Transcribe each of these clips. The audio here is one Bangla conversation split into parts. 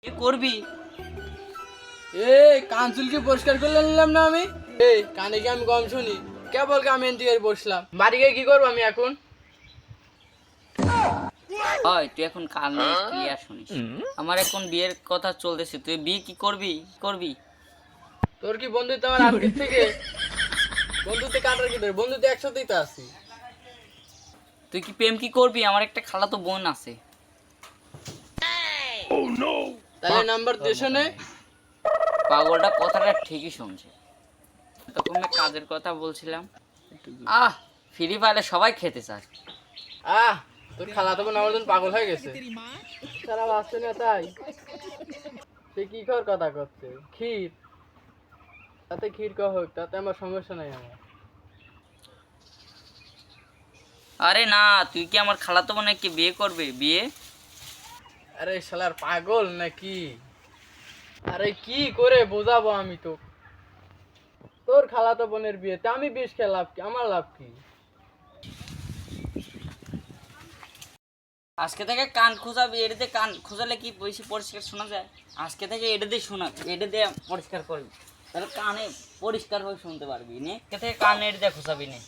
কি করবি? কান চুলকে পরিষ্কার করে নিলাম না আমি। কানে কি আমি কম শুনি? কেবল আমি এদিকে বসলাম, বাড়ি গিয়ে কি করবো আমি এখন? হয় তুই এখন কানে ক্লিয়ার শুনিস। আমার এখন বিয়ের কথা চলতেছে, তুই বিয়ে কি করবি? তোর কি বন্ধুত্ব আমার আজকের থেকে? বন্ধুত্বে কাটার কি তোর? বন্ধুত্ব একসাথেই তো আছি। তুই কি প্রেম কি করবি? আমার একটা খালাতো বোন আছে। তাহলে নাম্বার দেশো নে। পাগলটা কথাটা ঠিকই শুনছে। তখন আমি কাজের কথা বলছিলাম। ফ্রি ফায়ারে সবাই খেতে চায়। তোর খালা তখন আমার জন্য পাগল হয়ে গেছে। সারা আসছে না তাই সে কি কর কথা করছে? ক্ষীর, তাতে ক্ষীর কহ হোক, তাতে আমার সমস্যা নাই। আমার আরে না, তুই কি আমার খালাতো বোনের কি বিয়ে করবি? বিয়ে? আরে শালার পাগল নাকি? আরে কি করে বোঝাবো আমি তো? তোর খালাতো বোনের বিয়েতে আমি বিষ খেয়ে লাভ কি? আমার লাভ কি? আজকে থেকে কান খোঁজাবি, এটা দিয়ে কান খোঁজালে কি বেশি পরিষ্কার শোনা যায়? আজকে থেকে এটা দিয়ে শোনা, এটা দিয়ে পরিষ্কার করবি, তাহলে কানে পরিষ্কার হয়ে শুনতে পারবি। নে আজকে থেকে কান এটা দিয়ে খোঁজাবি নে।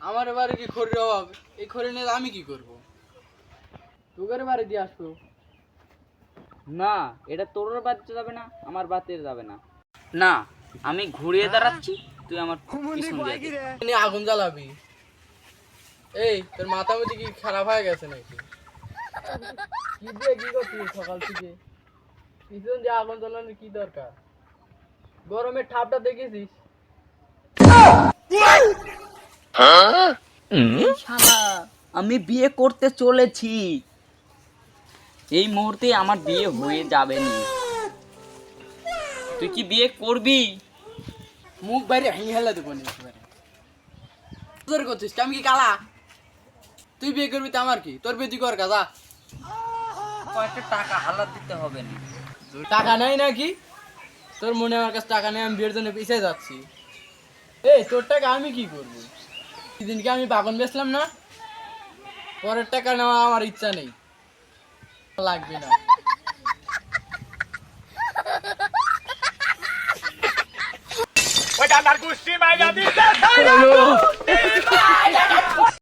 আমার এবারে কি খড়ির অভাব? এই খড়ি নিয়ে আমি কি করব? তোদের বাড়ি দিয়ে আসবো। না, এটা তোর বাড়িতে যাবে না, আমার বাড়িতে যাবে না। না, আমি ঘুরিয়ে দাঁড়াচ্ছি, তুই আমার পিছন দিয়ে দে। নিয়ে আগুন জ্বালাবি? তোর মাথা মধ্যে কি খারাপ হয়ে গেছে নাকি? কি দিয়ে কি করছিস সকাল থেকে? পিছন দিয়ে আগুন জ্বালানোর কি দরকার? গরমের ঠাপটা দেখেছিস? এই শালা, আমি বিয়ে করতে চলেছি। এই মুহূর্তে আমার বিয়ে হয়ে যাবে না। তুই কি বিয়ে করবি? মুখ বাইরে ভেঙে হেলা দেবো না একেবারে। তোর করছিস আমি কি কালা? তুই বিয়ে করবি তো আমার কি? তোর বিয়ে তুই কর কাজা। কয়েকটা টাকা হালাত দিতে হবে না? টাকা নাই নাকি? তোর মনে আমার কাছে টাকা নেই, আমি বিয়ের জন্য পিছিয়ে যাচ্ছি। তোর টাকা আমি কি করবো? সেদিনকে আমি বাগান বেচলাম না, পরের টাকা নেওয়া আমার ইচ্ছা নেই, লাগবে না। ওই ডান্ডার কুস্তি মাইরা দিতে